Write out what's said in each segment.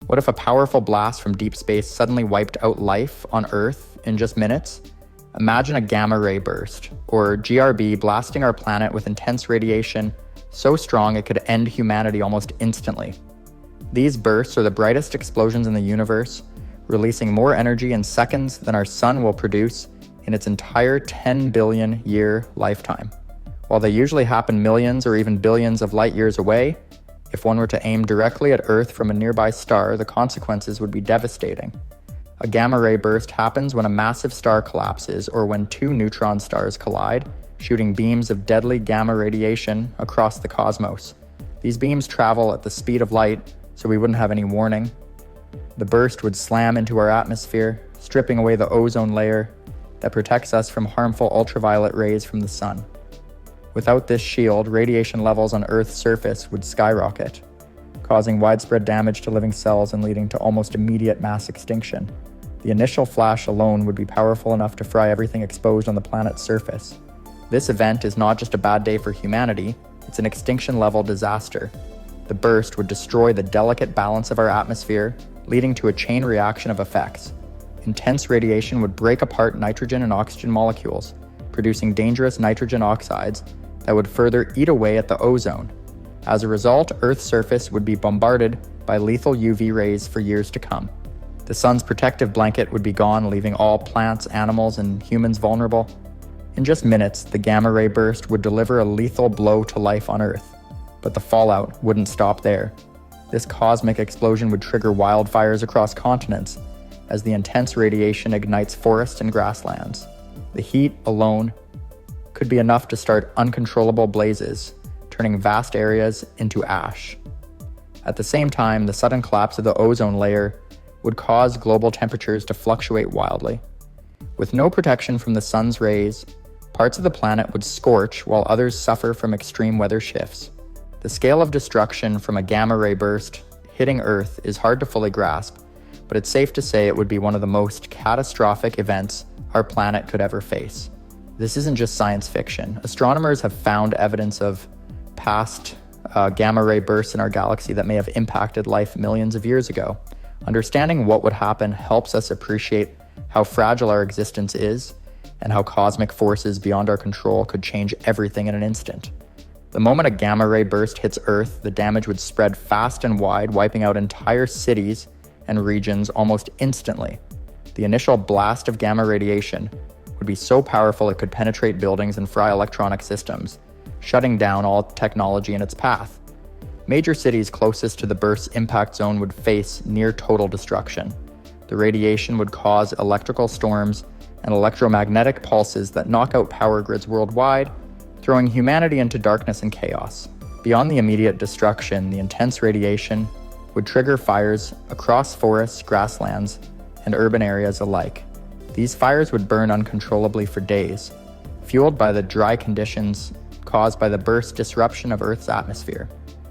What if a powerful blast from deep space suddenly wiped out life on Earth in just minutes? Imagine a gamma ray burst, or GRB, blasting our planet with intense radiation so strong it could end humanity almost instantly. These bursts are the brightest explosions in the universe, releasing more energy in seconds than our sun will produce in its entire 10 billion year lifetime. While they usually happen millions or even billions of light years away, if one were to aim directly at Earth from a nearby star, the consequences would be devastating. A gamma ray burst happens when a massive star collapses or when two neutron stars collide, shooting beams of deadly gamma radiation across the cosmos. These beams travel at the speed of light, so we wouldn't have any warning. The burst would slam into our atmosphere, stripping away the ozone layer that protects us from harmful ultraviolet rays from the sun. Without this shield, radiation levels on Earth's surface would skyrocket, causing widespread damage to living cells and leading to almost immediate mass extinction. The initial flash alone would be powerful enough to fry everything exposed on the planet's surface. This event is not just a bad day for humanity, it's an extinction-level disaster. The burst would destroy the delicate balance of our atmosphere, leading to a chain reaction of effects. Intense radiation would break apart nitrogen and oxygen molecules, producing dangerous nitrogen oxides that would further eat away at the ozone. As a result, Earth's surface would be bombarded by lethal UV rays for years to come. The sun's protective blanket would be gone, leaving all plants, animals, and humans vulnerable. In just minutes, the gamma ray burst would deliver a lethal blow to life on Earth. But the fallout wouldn't stop there. This cosmic explosion would trigger wildfires across continents, as the intense radiation ignites forests and grasslands. The heat alone could be enough to start uncontrollable blazes, turning vast areas into ash. At the same time, the sudden collapse of the ozone layer would cause global temperatures to fluctuate wildly. With no protection from the sun's rays, parts of the planet would scorch while others suffer from extreme weather shifts. The scale of destruction from a gamma ray burst hitting Earth is hard to fully grasp, but it's safe to say it would be one of the most catastrophic events our planet could ever face. This isn't just science fiction. Astronomers have found evidence of past gamma ray bursts in our galaxy that may have impacted life millions of years ago. Understanding what would happen helps us appreciate how fragile our existence is and how cosmic forces beyond our control could change everything in an instant. The moment a gamma ray burst hits Earth, the damage would spread fast and wide, wiping out entire cities and regions almost instantly. The initial blast of gamma radiation would be so powerful it could penetrate buildings and fry electronic systems, shutting down all technology in its path. Major cities closest to the burst's impact zone would face near total destruction. The radiation would cause electrical storms and electromagnetic pulses that knock out power grids worldwide, throwing humanity into darkness and chaos. Beyond the immediate destruction, the intense radiation would trigger fires across forests, grasslands, and urban areas alike. These fires would burn uncontrollably for days, fueled by the dry conditions caused by the burst disruption of Earth's atmosphere.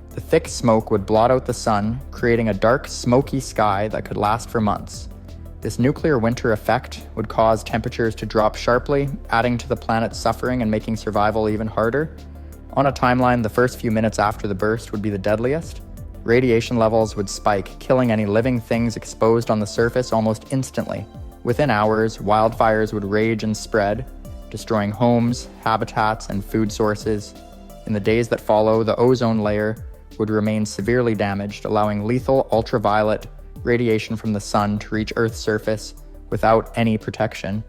The thick smoke would blot out the sun, creating a dark, smoky sky that could last for months. This nuclear winter effect would cause temperatures to drop sharply, adding to the planet's suffering and making survival even harder. On a timeline, the first few minutes after the burst would be the deadliest. Radiation levels would spike, killing any living things exposed on the surface almost instantly. Within hours, wildfires would rage and spread, destroying homes, habitats, and food sources. In the days that follow, the ozone layer would remain severely damaged, allowing lethal ultraviolet radiation from the sun to reach Earth's surface without any protection.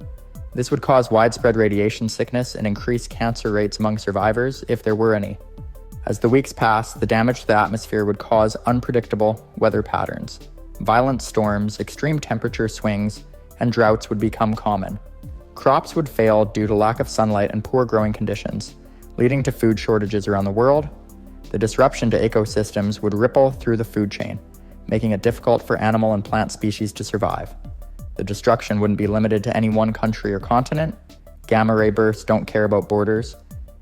This would cause widespread radiation sickness and increase cancer rates among survivors, if there were any. As the weeks passed, the damage to the atmosphere would cause unpredictable weather patterns. Violent storms, extreme temperature swings, and droughts would become common. Crops would fail due to lack of sunlight and poor growing conditions, leading to food shortages around the world. The disruption to ecosystems would ripple through the food chain, making it difficult for animal and plant species to survive. The destruction wouldn't be limited to any one country or continent. Gamma ray bursts don't care about borders.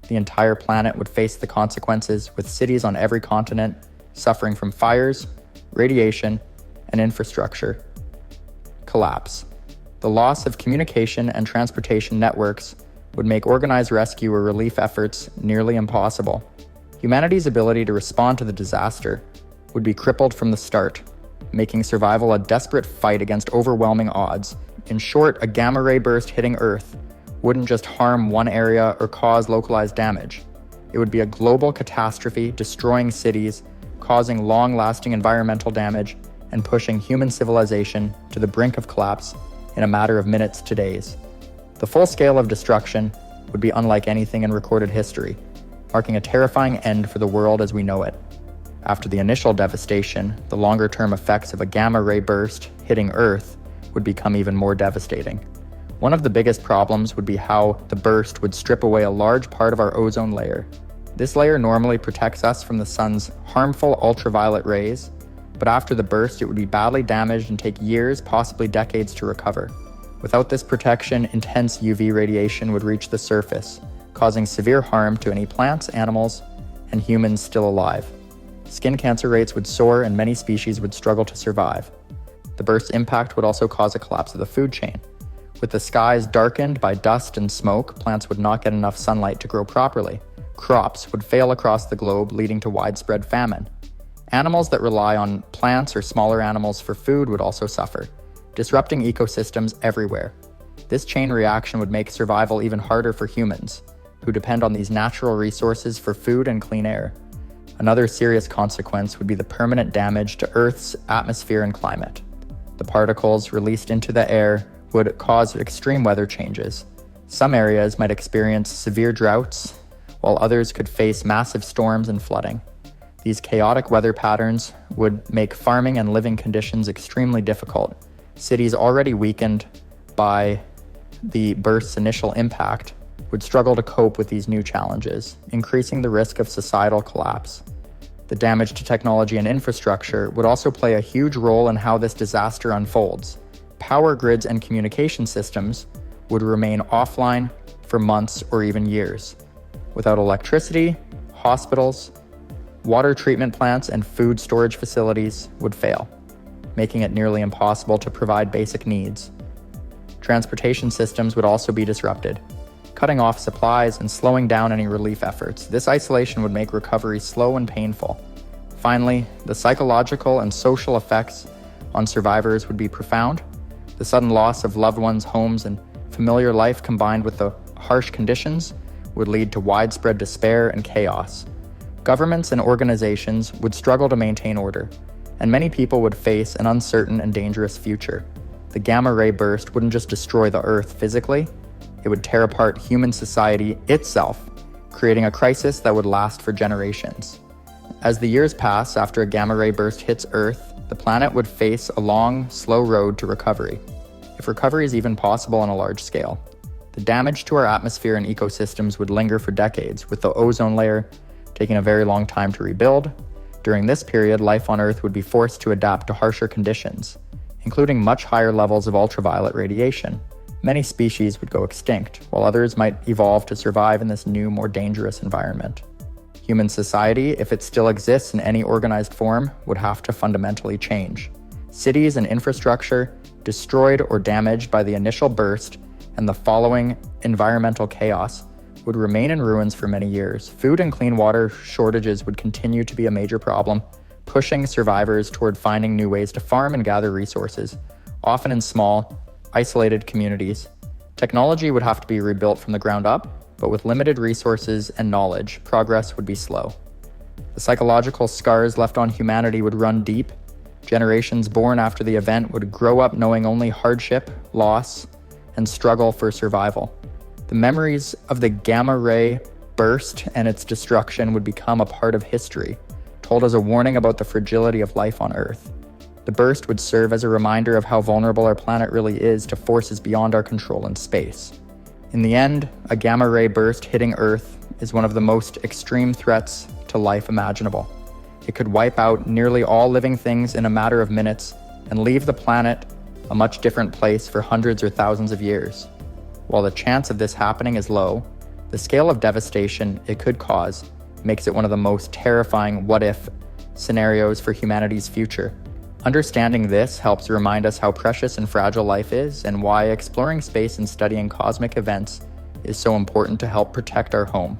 The entire planet would face the consequences, with cities on every continent suffering from fires, radiation, and infrastructure collapse. The loss of communication and transportation networks would make organized rescue or relief efforts nearly impossible. Humanity's ability to respond to the disaster would be crippled from the start. making survival a desperate fight against overwhelming odds. In short, a gamma ray burst hitting Earth wouldn't just harm one area or cause localized damage. It would be a global catastrophe, destroying cities, causing long-lasting environmental damage, and pushing human civilization to the brink of collapse in a matter of minutes to days. The full scale of destruction would be unlike anything in recorded history, marking a terrifying end for the world as we know it. After the initial devastation, the longer-term effects of a gamma ray burst hitting Earth would become even more devastating. One of the biggest problems would be how the burst would strip away a large part of our ozone layer. This layer normally protects us from the sun's harmful ultraviolet rays, but after the burst, it would be badly damaged and take years, possibly decades, to recover. Without this protection, intense UV radiation would reach the surface, causing severe harm to any plants, animals, and humans still alive. Skin cancer rates would soar and many species would struggle to survive. The burst's impact would also cause a collapse of the food chain. With the skies darkened by dust and smoke, plants would not get enough sunlight to grow properly. Crops would fail across the globe, leading to widespread famine. Animals that rely on plants or smaller animals for food would also suffer, disrupting ecosystems everywhere. This chain reaction would make survival even harder for humans, who depend on these natural resources for food and clean air. Another serious consequence would be the permanent damage to Earth's atmosphere and climate. The particles released into the air would cause extreme weather changes. Some areas might experience severe droughts, while others could face massive storms and flooding. These chaotic weather patterns would make farming and living conditions extremely difficult. Cities already weakened by the burst's initial impact would struggle to cope with these new challenges, increasing the risk of societal collapse. The damage to technology and infrastructure would also play a huge role in how this disaster unfolds. Power grids and communication systems would remain offline for months or even years. Without electricity, hospitals, water treatment plants, and food storage facilities would fail, making it nearly impossible to provide basic needs. Transportation systems would also be disrupted, cutting off supplies and slowing down any relief efforts. This isolation would make recovery slow and painful. Finally, the psychological and social effects on survivors would be profound. The sudden loss of loved ones, homes, and familiar life combined with the harsh conditions would lead to widespread despair and chaos. Governments and organizations would struggle to maintain order, and many people would face an uncertain and dangerous future. The gamma ray burst wouldn't just destroy the Earth physically, it would tear apart human society itself, creating a crisis that would last for generations. As the years pass after a gamma ray burst hits Earth, the planet would face a long, slow road to recovery, if recovery is even possible on a large scale. The damage to our atmosphere and ecosystems would linger for decades, with the ozone layer taking a very long time to rebuild. During this period, life on Earth would be forced to adapt to harsher conditions, including much higher levels of ultraviolet radiation. Many species would go extinct, while others might evolve to survive in this new, more dangerous environment. Human society, if it still exists in any organized form, would have to fundamentally change. Cities and infrastructure destroyed or damaged by the initial burst and the following environmental chaos would remain in ruins for many years. Food and clean water shortages would continue to be a major problem, pushing survivors toward finding new ways to farm and gather resources, often in small, isolated communities. Technology would have to be rebuilt from the ground up, but with limited resources and knowledge, progress would be slow. The psychological scars left on humanity would run deep. Generations born after the event would grow up knowing only hardship, loss, and struggle for survival. The memories of the gamma ray burst and its destruction would become a part of history, told as a warning about the fragility of life on Earth. The burst would serve as a reminder of how vulnerable our planet really is to forces beyond our control in space. In the end, a gamma ray burst hitting Earth is one of the most extreme threats to life imaginable. It could wipe out nearly all living things in a matter of minutes and leave the planet a much different place for hundreds or thousands of years. While the chance of this happening is low, the scale of devastation it could cause makes it one of the most terrifying what-if scenarios for humanity's future. Understanding this helps remind us how precious and fragile life is and why exploring space and studying cosmic events is so important to help protect our home.